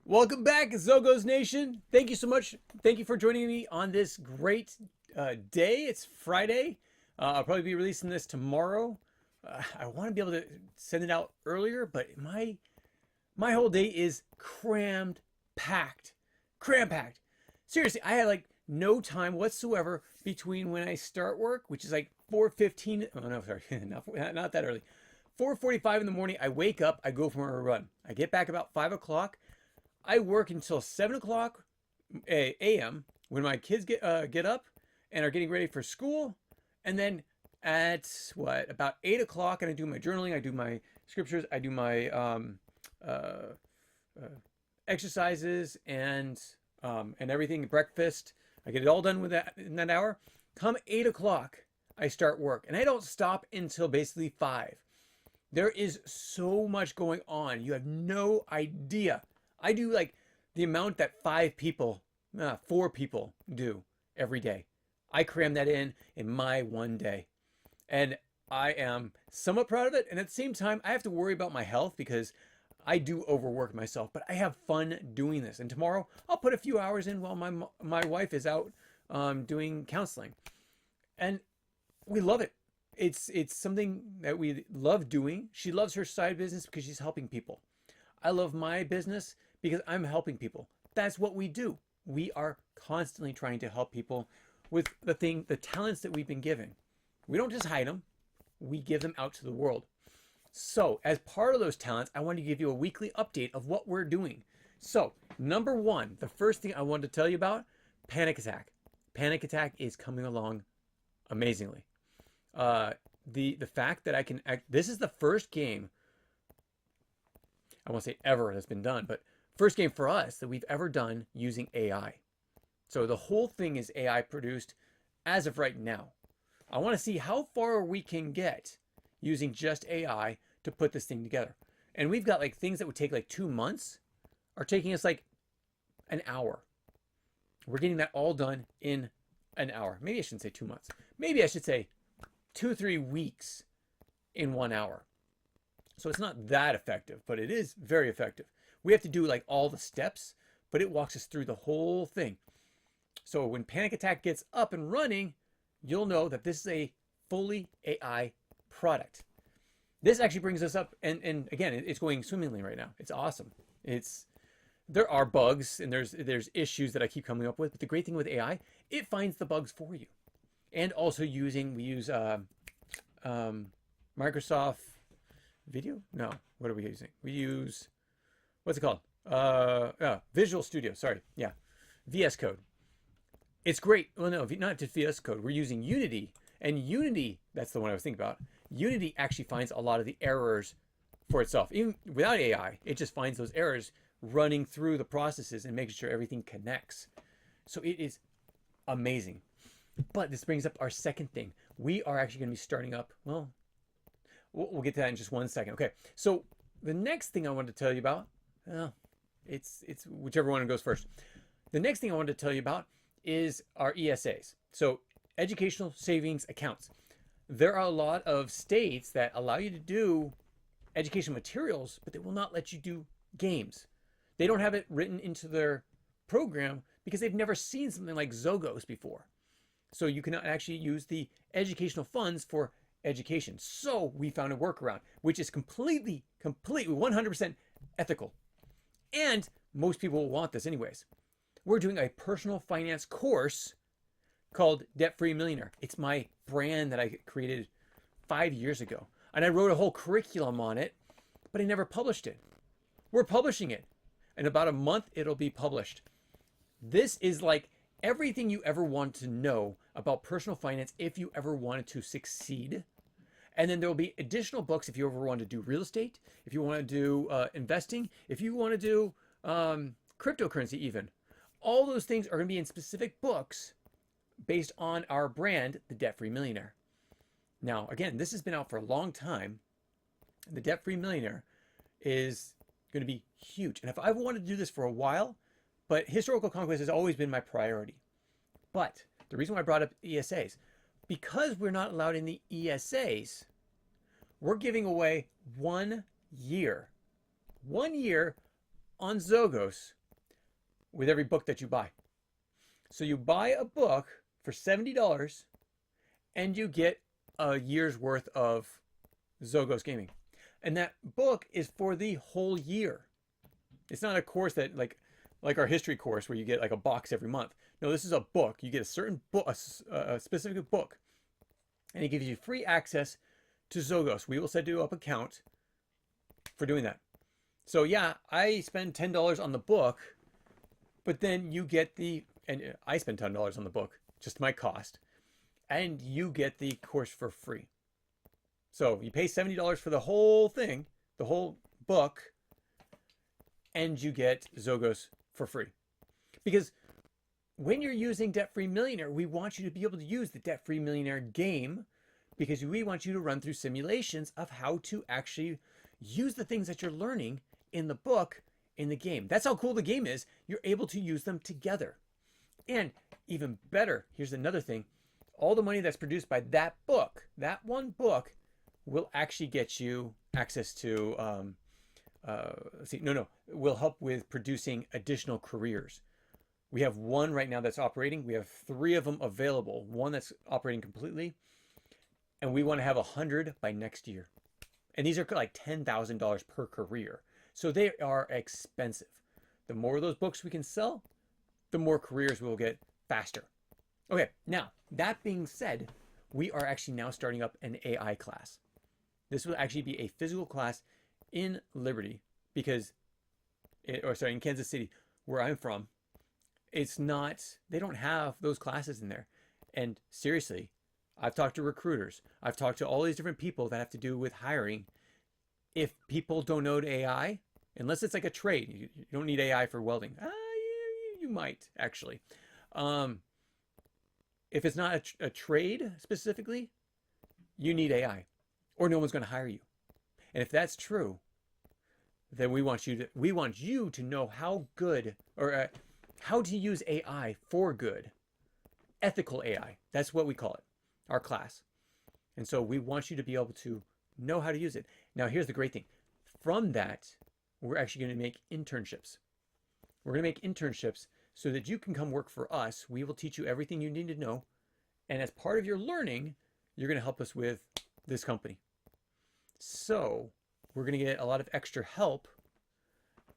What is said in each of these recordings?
Welcome back, Xogos Nation. Thank you so much. Thank you for joining me on this great day. It's Friday. I'll probably be releasing this tomorrow. I want to be able to send it out earlier, but my whole day is packed, cram packed. Seriously, I had like no time whatsoever between when I start work, which is like 4:15. Oh no, sorry, not that early. 4:45 in the morning. I wake up. I go for a run. I get back about 5 o'clock. I work until 7 o'clock a.m. when my kids get up and are getting ready for school, and then at about 8 o'clock, and I do my journaling, I do my scriptures, I do my uh, uh, exercises and everything, breakfast. I get it all done with that in that hour. Come 8 o'clock, I start work, and I don't stop until basically 5. There is so much going on. You have no idea. I do like the amount that 4 people do every day. I cram that in my one day. And I am somewhat proud of it. And at the same time, I have to worry about my health because I do overwork myself, but I have fun doing this. And tomorrow I'll put a few hours in while my wife is out doing counseling. And we love it. It's something that we love doing. She loves her side business because she's helping people. I love my business because I'm helping people. That's what we do. We are constantly trying to help people with the talents that we've been given. We don't just hide them. We give them out to the world. So as part of those talents, I want to give you a weekly update of what we're doing. So number one, the first thing I wanted to tell you about, Panic Attack. Panic Attack is coming along amazingly. The fact that this is the first game, I won't say ever that's been done, but first game for us that we've ever done using AI. So the whole thing is AI produced as of right now. I want to see how far we can get using just AI to put this thing together. And we've got like things that would take like 2 months are taking us like an hour. We're getting that all done in an hour. Maybe I shouldn't say 2 months. Maybe I should say 2-3 weeks in 1 hour. So it's not that effective, but it is very effective. We have to do like all the steps, but it walks us through the whole thing. So when Panic Attack gets up and running, you'll know that this is a fully AI product. This actually brings us up, and again, it's going swimmingly right now. It's awesome. There are bugs and there's issues that I keep coming up with, but the great thing with AI, it finds the bugs for you. And also we use Microsoft Video? No, what are we using? We use, what's it called? Visual Studio, sorry. Yeah, VS Code. It's great. Well, no, not just VS Code. We're using Unity. And Unity, that's the one I was thinking about. Unity actually finds a lot of the errors for itself. Even without AI, it just finds those errors running through the processes and making sure everything connects. So it is amazing. But this brings up our second thing. We are actually going to be starting up, well, we'll get to that in just 1 second. Okay, so the next thing I wanted to tell you about, it's whichever one goes first. The next thing I wanted to tell you about is our ESAs. So educational savings accounts. There are a lot of states that allow you to do educational materials, but they will not let you do games. They don't have it written into their program because they've never seen something like Xogos before. So you cannot actually use the educational funds for education. So we found a workaround, which is completely 100% ethical. And most people will want this anyways. We're doing a personal finance course called Debt Free Millionaire. It's my brand that I created 5 years ago. And I wrote a whole curriculum on it, but I never published it. We're publishing it. In about a month, it'll be published. This is like everything you ever want to know about personal finance if you ever wanted to succeed. And then there will be additional books if you ever want to do real estate, if you want to do investing, if you want to do cryptocurrency even. All those things are going to be in specific books based on our brand, The Debt Free Millionaire. Now, again, this has been out for a long time. The Debt Free Millionaire is going to be huge. And if I've wanted to do this for a while, but historical conquest has always been my priority. But the reason why I brought up ESAs, because we're not allowed in the ESAs, we're giving away 1 year on Xogos with every book that you buy. So you buy a book for $70 and you get a year's worth of Xogos gaming. And that book is for the whole year. It's not a course that like our history course where you get like a box every month. No, this is a book. You get a certain book, a specific book, and it gives you free access to Xogos. We will set you up an account for doing that. So yeah, I spend $10 on the book, but then you get and I spend $10 on the book, just my cost, and you get the course for free. So you pay $70 for the whole thing, the whole book, and you get Xogos for free. Because when you're using Debt-Free Millionaire, we want you to be able to use the Debt-Free Millionaire game because we want you to run through simulations of how to actually use the things that you're learning in the book in the game. That's how cool the game is. You're able to use them together. And even better, here's another thing. All the money that's produced by that book, that one book, will actually get you access to, will help with producing additional careers. We have one right now that's operating. We have 3 of them available. One that's operating completely. And we want to have 100 by next year. And these are like $10,000 per career. So they are expensive. The more of those books we can sell, the more careers we'll get faster. Okay, now, that being said, we are actually now starting up an AI class. This will actually be a physical class in Liberty because, in Kansas City, where I'm from. They don't have those classes in there. And seriously, I've talked to recruiters. I've talked to all these different people that have to do with hiring. If people don't know AI, unless it's like a trade, you don't need AI for welding. You might actually. If it's not a trade specifically, you need AI or no one's going to hire you. And if that's true, then we want you to know how good or how to use AI for good. Ethical AI. That's what we call it, our class. And so we want you to be able to know how to use it. Now, here's the great thing. From that, we're actually going to make internships. We're going to make internships so that you can come work for us. We will teach you everything you need to know. And as part of your learning, you're going to help us with this company. So we're going to get a lot of extra help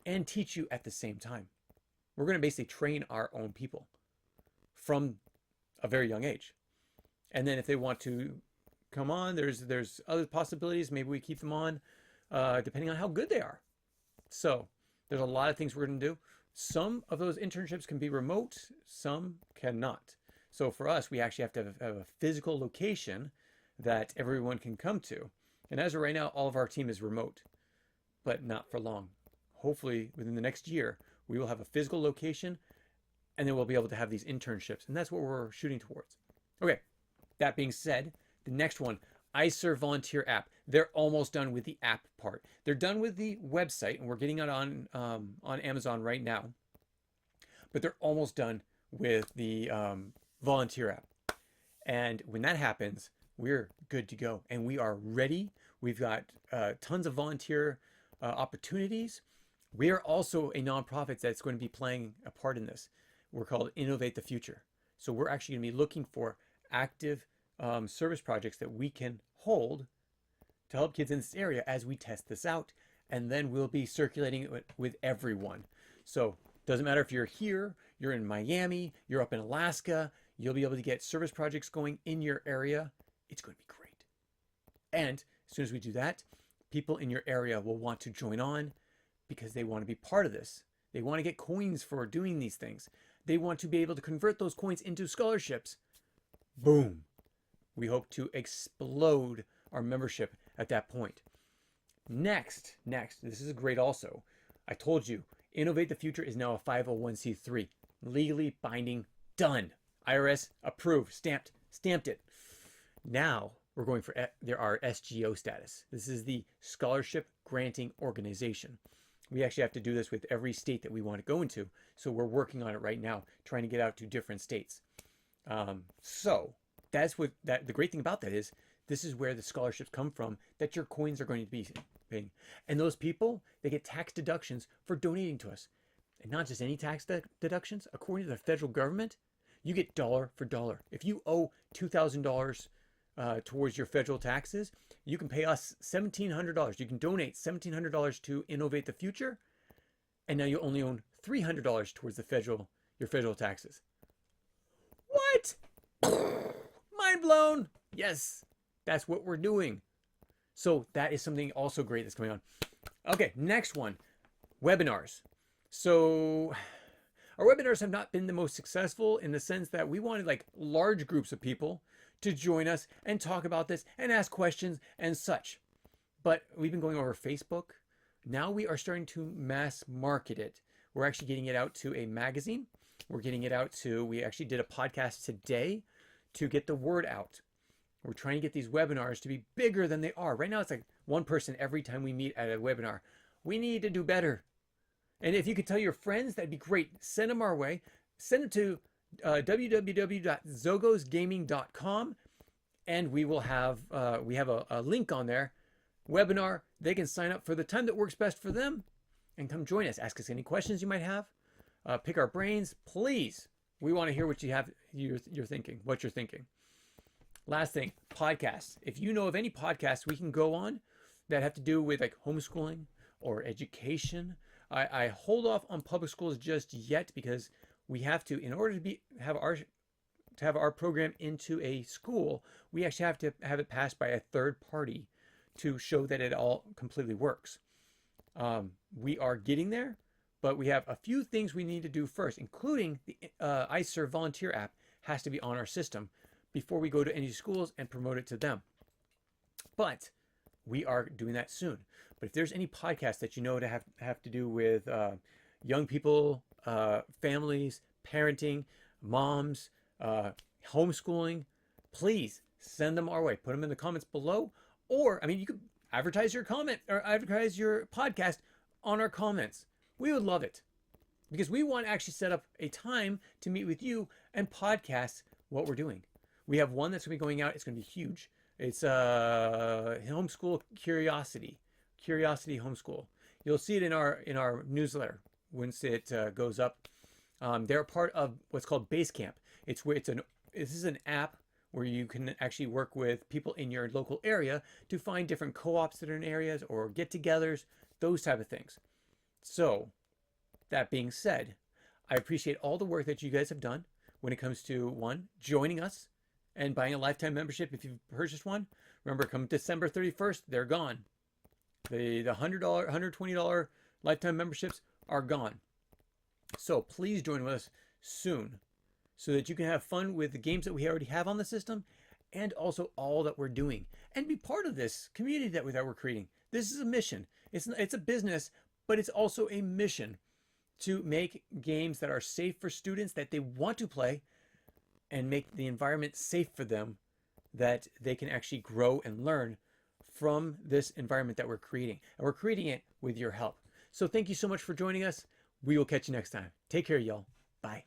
and teach you at the same time. We're going to basically train our own people from a very young age. And then if they want to come on, there's other possibilities. Maybe we keep them on depending on how good they are. So there's a lot of things we're going to do. Some of those internships can be remote, some cannot. So for us, we actually have to have a physical location that everyone can come to. And as of right now, all of our team is remote, but not for long. Hopefully within the next year, we will have a physical location and then we'll be able to have these internships. And that's what we're shooting towards. Okay, that being said, the next one, iServ Volunteer app. They're almost done with the app part. They're done with the website and we're getting it on Amazon right now. But they're almost done with the volunteer app. And when that happens, we're good to go. And we are ready. We've got tons of volunteer opportunities. We are also a nonprofit that's going to be playing a part in this. We're called Innovate the Future. So we're actually going to be looking for active service projects that we can hold to help kids in this area as we test this out. And then we'll be circulating it with everyone. So it doesn't matter if you're here, you're in Miami, you're up in Alaska, you'll be able to get service projects going in your area. It's going to be great. And as soon as we do that, people in your area will want to join on because they want to be part of this. They want to get coins for doing these things. They want to be able to convert those coins into scholarships. Boom. We hope to explode our membership at that point. Next, this is great also. I told you, Innovate the Future is now a 501c3. Legally binding, done. IRS approved, stamped it. Now we're going for our SGO status. This is the Scholarship Granting Organization. We actually have to do this with every state that we want to go into. So we're working on it right now, trying to get out to different states. So that's the great thing about that is this is where the scholarships come from that your coins are going to be participating. And those people, they get tax deductions for donating to us. And not just any tax deductions. According to the federal government, you get dollar for dollar. If you owe $2,000 towards your federal taxes, you can pay us $1,700. You can donate $1,700 to Innovate the Future, and now you only own $300 towards your federal taxes. What? Mind blown. Yes, that's what we're doing. So that is something also great that's coming on. Okay, next one, webinars. So our webinars have not been the most successful in the sense that we wanted like large groups of people to join us and talk about this and ask questions and such. But we've been going over Facebook. Now we are starting to mass market it. We're actually getting it out to a magazine. We're getting it out to, we actually did a podcast today to get the word out. We're trying to get these webinars to be bigger than they are. Right now it's like one person every time we meet at a webinar. We need to do better. And if you could tell your friends, that'd be great. Send them our way. Send them to www.xogosgaming.com, and we will have we have a link on there, webinar. They can sign up for the time that works best for them and come join us. Ask us any questions you might have. Pick our brains, please. We want to hear what you have. You're thinking. What you're thinking. Last thing, podcasts. If you know of any podcasts we can go on that have to do with like homeschooling or education, I hold off on public schools just yet because we have to, in order to have our program into a school, we actually have to have it passed by a third party to show that it all completely works. We are getting there, but we have a few things we need to do first, including the iServ volunteer app has to be on our system before we go to any schools and promote it to them. But we are doing that soon. But if there's any podcast that you know to have to do with young people, families, parenting, moms, homeschooling, please send them our way. Put them in the comments below. Or, I mean, you could advertise your comment or advertise your podcast on our comments. We would love it because we want to actually set up a time to meet with you and podcast what we're doing. We have one that's going to be going out. It's going to be huge. It's homeschool curiosity homeschool. You'll see it in our newsletter once it goes up. They're part of what's called Basecamp. This is an app where you can actually work with people in your local area to find different co-ops that are in areas or get-togethers, those type of things. So that being said, I appreciate all the work that you guys have done when it comes to one, joining us and buying a lifetime membership if you've purchased one. Remember, come December 31st, they're gone. The $100, $120 lifetime memberships are gone. So please join with us soon so that you can have fun with the games that we already have on the system and also all that we're doing and be part of this community that we're creating. This is a mission. It's a business, but it's also a mission to make games that are safe for students that they want to play and make the environment safe for them that they can actually grow and learn from this environment that we're creating. And we're creating it with your help. So thank you so much for joining us. We will catch you next time. Take care, y'all. Bye.